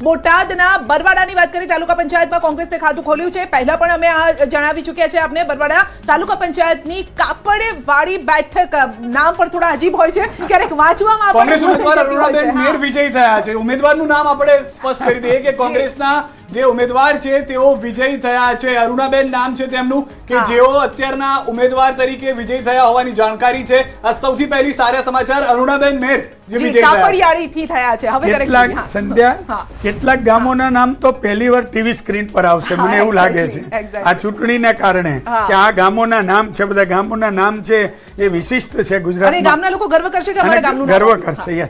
બોટાદના બરવાડાની વાત કરીએ, તાલુકા પંચાયતમાં કોંગ્રેસે ખાતું ખોલ્યું છે. પહેલા પણ અમે આ જણાવી ચૂક્યા છે આપને. બરવાડા તાલુકા પંચાયતની કાપડેવાળી બેઠક, નામ પણ થોડા અજીબ હોય છે, ક્યારેક વાંચવામાં કોંગ્રેસ ઉમેદવાર અરુણાબેન મેર વિજયી થયા છે. ઉમેદવારનું નામ આપણે સ્પષ્ટ કરી દઈએ કે કોંગ્રેસના જે ઉમેદવાર છે તેઓ વિજયી થયા છે. અરુણાબેન નામ છે તેમનું, કે જેઓ અત્યારના ઉમેદવાર તરીકે વિજયી થયા હોવાની જાણકારી છે. આ સૌથી પહેલી સારા સમાચાર. અરુણાબેન મેર જે વિજયી કાપડિયાળીથી થયા છે. હવે સંધ્યા, કેટલાક ગામોના નામ તો પહેલી વાર ટીવી સ્ક્રીન પર આવશે, મને એવું લાગે છે આ ચૂંટણીના કારણે, કે આ ગામોના નામ છે, બધા ગામોના નામ છે એ વિશિષ્ટ છે ગુજરાતમાં. અને ગામના લોકો ગર્વ કરશે કે અમારા ગામનું ગર્વ કરશે.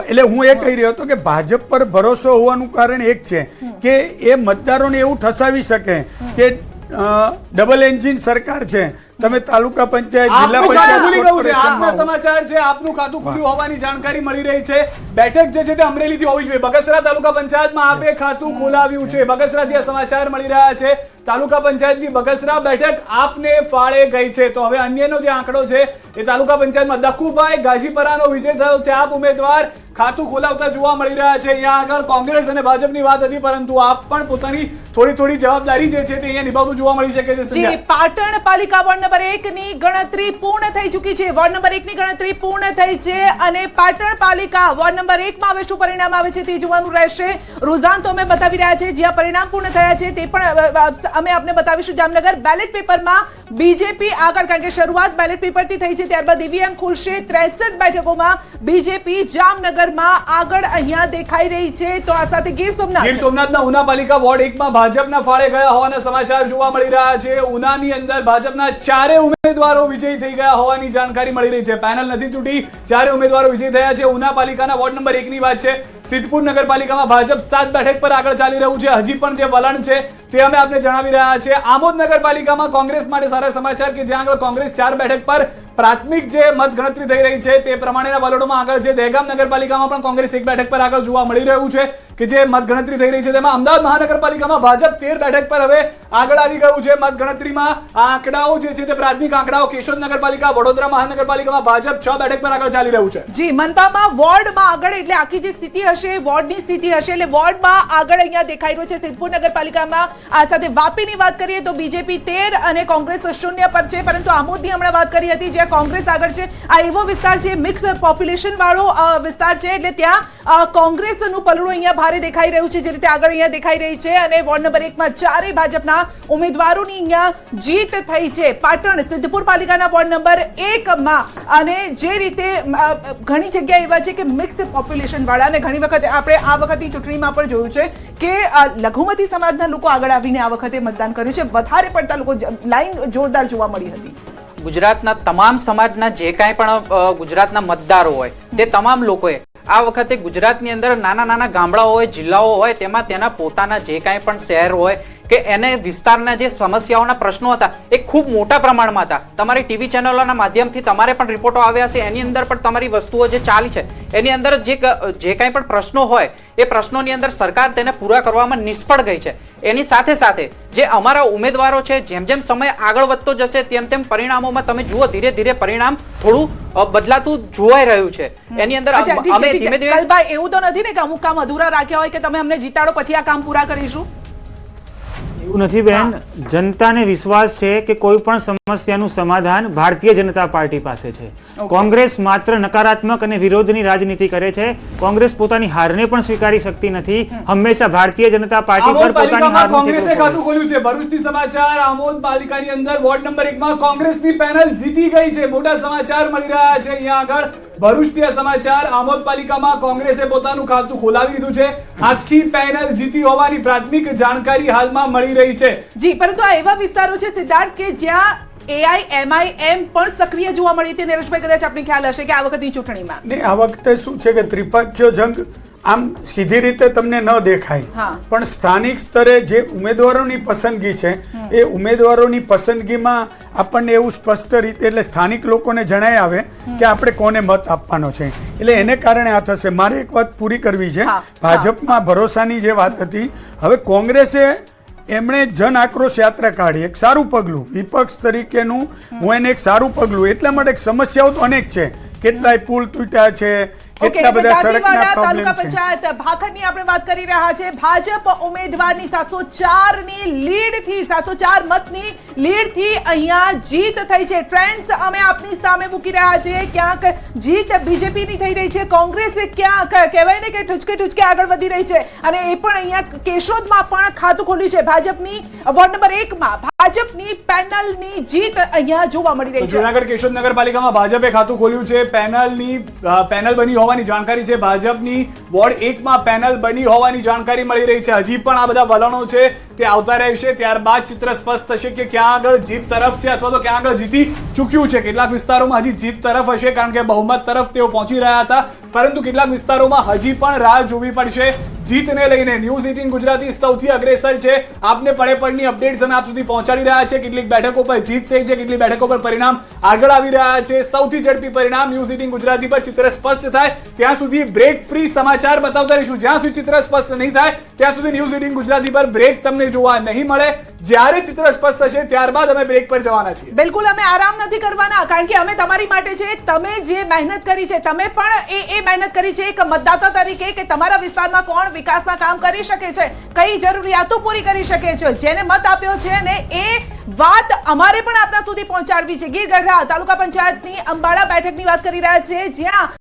એટલે હું એ કહી રહ્યો હતો કે ભાજપ પર ભરોસો હોવાનું કારણ એક છે કે એ મતદારોને એવું ઠસાવી શકે કે ડબલ એન્જિન સરકાર છે. તમે તાલુકા પંચાયત, જિલ્લા પંચાયત, આપના સમાચાર છે, આપનું ખાતું ખુલ્યું હોવાની જાણકારી મળી રહી છે. બેઠક જે છે તે અમરેલીથી હોવી જોઈએ. બગસરા તાલુકા પંચાયતમાં આપે ખાતું ખોલાવ્યું છે. બગસરાથી આ સમાચાર મળી રહ્યા છે. તાલુકા પંચાયતની બગસરા બેઠક આપને ફાળે ગઈ છે. તો હવે અન્યનો જે આંકડો છે એ તાલુકા પંચાયતમાં દકુભાઈ ગાજીપરાનો વિજય થયો છે. આપ ઉમેદવાર ખાતું ખોલાવતા જોવા મળી રહ્યા છે. અહીંયા આગળ કોંગ્રેસ અને ભાજપની વાત હતી, પરંતુ આપ પણ પોતાની થોડી જવાબદારી જે છે તે અહીંયા નિભાવતું જોવા મળી શકે છે. પાટણ પાલિકા વોર્ડ નંબર 1 ની ગણતરી પૂર્ણ થઈ ચૂકી છે. વોર્ડ નંબર 1 ની ગણતરી પૂર્ણ થઈ છે અને પાટણ પાલિકા વોર્ડ નંબર 1 માં હવે શું પરિણામ આવે છે તે જોવાનું રહેશે. રૂઝાન તો અમે બતાવી રહ્યા છે, જ્યાં પરિણામ પૂર્ણ થયા છે તે પણ અમે આપને બતાવીશું. જામનગર બેલેટ પેપરમાં બીજેપી આગળ, કારણ કે શરૂઆત બેલેટ પેપરથી થઈ છે, ત્યારબાદ ઈવીએમ ખુલશે. 63 બેઠકોમાં બીજેપી જામનગરમાં આગળ અહીંયા દેખાઈ રહી છે. તો આ સાથે ગીર સોમનાથના ઉના પાલિકા વોર્ડ 1 માં ભાજપના ફાળે ગયા હોવાના સમાચાર જોવા મળી રહ્યા છે. ઉનાની અંદર ભાજપના 4 ઉમેદવારો વિજયી થઈ ગયા હોવાની જાણકારી મળી રહી છે. પેનલ નથી તૂટી, 4 ઉમેદવારો વિજયી થયા છે. ઉના પાલિકાના વોર્ડ નંબર 1 ની વાત છે. સિદ્ધપુર નગરપાલિકામાં ભાજપ 7 બેઠક પર આગળ ચાલી રહ્યું છે. હજી પણ જે વલણ છે તે અમે આપને જણાવી રહ્યા છે. આમોદ નગરપાલિકામાં કોંગ્રેસ માટે સારા સમાચાર, કે જ્યાં આગળ કોંગ્રેસ 4 બેઠક પર પ્રાથમિક જે મત ગણતરી થઈ રહી છે તે પ્રમાણેના વલણોમાં આગળ છે. દહેગામ નગરપાલિકામાં પણ કોંગ્રેસ 1 બેઠક પર આગળ જોવા મળી રહ્યું છે, કે જે મત ગણતરી થઈ રહી છે તેમાં અમદાવાદ મહાનગરપાલિકામાં ભાજપ 13 બેઠક પર હવે આગળ આવી ગયું છે મત ગણતરીમાં. આ આંકડાઓ જે છે તે પ્રાથમિક આંકડાઓ. કેશોદ નગરપાલિકા, વડોદરા મહાનગરપાલિકામાં ભાજપ 6 બેઠક પર આગળ ચાલી રહ્યું છે. જી, મનપામાં વોર્ડમાં આગળ, એટલે આખી જે સ્થિતિ હશે વોર્ડની સ્થિતિ હશે, એટલે વોર્ડમાં આગળ અહીંયા દેખાઈ રહ્યું છે. સિદ્ધપુર નગરપાલિકામાં આ સાથે વાપીની વાત કરીએ તો બીજેપી 13 અને કોંગ્રેસ 0 પર છે. પરંતુ આમોદની હમણાં વાત કરી હતી, જ્યાં કોંગ્રેસ આગળ છે. આ એવો વિસ્તાર છે, મિક્સ પોપ્યુલેશન વાળો વિસ્તાર છે, એટલે ત્યાં કોંગ્રેસનું પલડું અહીંયા ભારે દેખાઈ રહ્યું છે, જે રીતે આગળ અહીંયા દેખાઈ રહી છે. અને વોર્ડ નંબર 1 માં 4 ભાજપના ઉમેદવારોની અહીંયા જીત થઈ છે. પાટણ સિદ્ધપુર પાલિકાના વોર્ડ નંબર 1 માં અને જે રીતે ઘણી જગ્યા એવા છે કે મિક્સ પોપ્યુલેશન વાળા, અને ઘણી વખત આપણે આ વખતની ચૂંટણીમાં પણ જોયું છે કે લઘુમતી સમાજના લોકો આગળ આવીને આ વખતે મતદાન કર્યું છે. વધારે પડતા લોકો, લાઈન જોરદાર જોવા મળી હતી. ગુજરાતના તમામ સમાજના જે કાંઈ પણ ગુજરાતના મતદારો હોય તે તમામ લોકોએ આ વખતે ગુજરાતની અંદર નાના ગામડાઓ હોય, જિલ્લાઓ હોય, તેમાં તેના પોતાના જે કાંઈ પણ શહેર હોય કે એને વિસ્તારના જે સમસ્યાઓના પ્રશ્નો હતા એ ખૂબ મોટા પ્રમાણમાં હતા. તમારી ટીવી ચેનલોના માધ્યમથી તમારે પણ રિપોર્ટો આવ્યા છે, એની અંદર પણ તમારી વસ્તુઓ જે ચાલી છે એની અંદર જે કાંઈ પણ પ્રશ્નો હોય એ પ્રશ્નોની અંદર સરકાર તેને પૂરા કરવામાં નિષ્ફળ ગઈ છે. એની સાથે સાથે જે અમારા ઉમેદવારો છે, જેમ જેમ સમય આગળ વધતો જશે તેમ તેમ પરિણામોમાં તમે જુઓ ધીરે ધીરે પરિણામ થોડું બદલાતું જોવાઈ રહ્યું છે. એની અંદર અમે ધીમે ધીમે, એવું તો નથી ને કે અમુક કામ અધૂરા રાખ્યા હોય કે તમે અમને જીતાડો પછી આ કામ પૂરા કરીશું? એવું નથી બેન. જનતાને વિશ્વાસ છે કે કોઈ પણ સમસ્યાનું સમાધાન ભારતીય જનતા પાર્ટી પાસે છે. કોંગ્રેસ માત્ર નકારાત્મક અને વિરોધની રાજનીતિ કરે છે. કોંગ્રેસ પોતાની હારને પણ સ્વીકારી શકતી નથી. હંમેશા ભારતીય જનતા પાર્ટી પર પોતાની હાર, કોંગ્રેસે ખાતું ખોલ્યું છે. ભરૂચથી સમાચાર. આમોદ પાલિકાની અંદર વોર્ડ નંબર 1 માં કોંગ્રેસની પેનલ જીતી ગઈ છે. મોટા સમાચાર મળી રહ્યા છે અહીંયા આગળ. ભરૂચથી સમાચાર. આમોદ પાલિકામાં કોંગ્રેસે પોતાનું ખાતું ખોલાવી દીધું છે. આખી પેનલ જીતી હોવાની પ્રાથમિક જાણકારી હાલમાં મળી રહી છે. જી, પરંતુ આ એવા વિસ્તારો છે સિદ્ધાર્થ કે જ્યાં AIMIM પણ સક્રિય જોવા મળી હતી. નરેશભાઈ, કદાચ આપને ખ્યાલ હશે કે આ વખતની ચૂંટણીમાં આ વખતે શું છે કે ત્રિપક્ષીય જંગ આમ સીધી રીતે તમને ન દેખાય, પણ સ્થાનિક સ્તરે જે ઉમેદવારોની પસંદગી છે એ ઉમેદવારોની પસંદગીમાં આપણને એવું સ્પષ્ટ રીતે, એટલે સ્થાનિક લોકોને જણાય આવે કે આપણે કોને મત આપવાનો છે. એટલે એને કારણે આ થશે. મારે એક વાત પૂરી કરવી છે. ભાજપમાં ભરોસાની જે વાત હતી, હવે કોંગ્રેસે એમણે જન આક્રોશ યાત્રા કાઢી, એક સારું પગલું વિપક્ષ તરીકેનું. હું એને એક સારું પગલું એટલા માટે સમસ્યાઓ તો અનેક છે. કેટલાય પુલ તૂટ્યા છે, કેટલા બધા સડકના તાલુકા પ્રોબ્લેમ છે. પંચાયત ભાખડની આપણે વાત કરી રહ્યા છે. ભાજપ ઉમેદવારની 704 ની લીડથી 704 મતની લીડથી અહીંયા જીત થઈ છે. ટ્રેન્ડ્સ અમે આપની સામે મૂકી રહ્યા છીએ. ક્યાંક જીત બીજેપીની થઈ રહી છે, કોંગ્રેસ ક્યાંક કહેવાય ને કે ઠુચકે આગળ વધી રહી છે. અને એ પણ અહીંયા કેશોદમાં પણ ખાતું ખોલ્યું છે. ભાજપની વોર્ડ નંબર 1 માં ભાજપની પેનલની જીત અહીંયા જોવા મળી રહી છે. જૂનાગઢ કેશોદ નગરપાલિકામાં ભાજપે ખાતું ખોલ્યું છે. પેનલ બની હોવાની જાણકારી છે. ભાજપની વોર્ડ 1 માં પેનલ બની હોવાની જાણકારી મળી રહી છે. હજી પણ આ બધા વલણો છે તે આવતા રહેશે. ત્યારબાદ ચિત્ર સ્પષ્ટ થશે કે ક્યાં આગળ જીત તરફ છે અથવા તો ક્યાં આગળ જીતી ચૂક્યું છે. કેટલાક વિસ્તારોમાં હજી જીત તરફ હશે કારણ કે બહુમત તરફ તેઓ પહોંચી રહ્યા હતા, પરંતુ કેટલાક વિસ્તારોમાં હજી પણ રાહ જોવી પડશે. જીતને લઈને ન્યૂઝ 18 ગુજરાતી સૌથી અગ્રેસર છે. આપને પડે પડની અપડેટ્સ અમે આપ સુધી પહોંચાડી રહ્યા છે. કેટલીક બેઠકો પર જીત થઈ છે, કેટલીક બેઠકો પર પરિણામ આગળ આવી રહ્યા છે. સૌથી ઝડપી પરિણામ ન્યૂઝ 18 ગુજરાતી પર ચિત્ર સ્પષ્ટ થાય ત્યાં સુધી બ્રેક ફ્રી સમાચાર બતાવતા રહીશું. જ્યાં સુધી ચિત્ર સ્પષ્ટ નહીં થાય ત્યાં સુધી ન્યૂઝ 18 ગુજરાતી પર બ્રેક તમને જોવા નહીં મળે. જ્યારે ચિત્ર સ્પષ્ટ થશે ત્યારબાદ અમે બ્રેક પર જવાના છીએ. બિલકુલ અમે આરામ નથી કરવાના, કારણ કે અમે તમારી માટે છે. તમે જે મહેનત કરી છે, તમે પણ એ મહેનત કરી છે એક મતદાતા તરીકે કે તમારા વિસ્તારમાં કોણ વિકાસના કામ કરી શકે છે, કઈ જરૂરિયાતો પૂરી કરી શકે છે, જેને મત આપ્યો છે ને એ વાત અમારે પણ આપના સુધી પહોંચાડવી છે. ગીર ગઢડા તાલુકા પંચાયતની અંબાડા બેઠકની વાત કરી રહ્યા છે, જ્યાં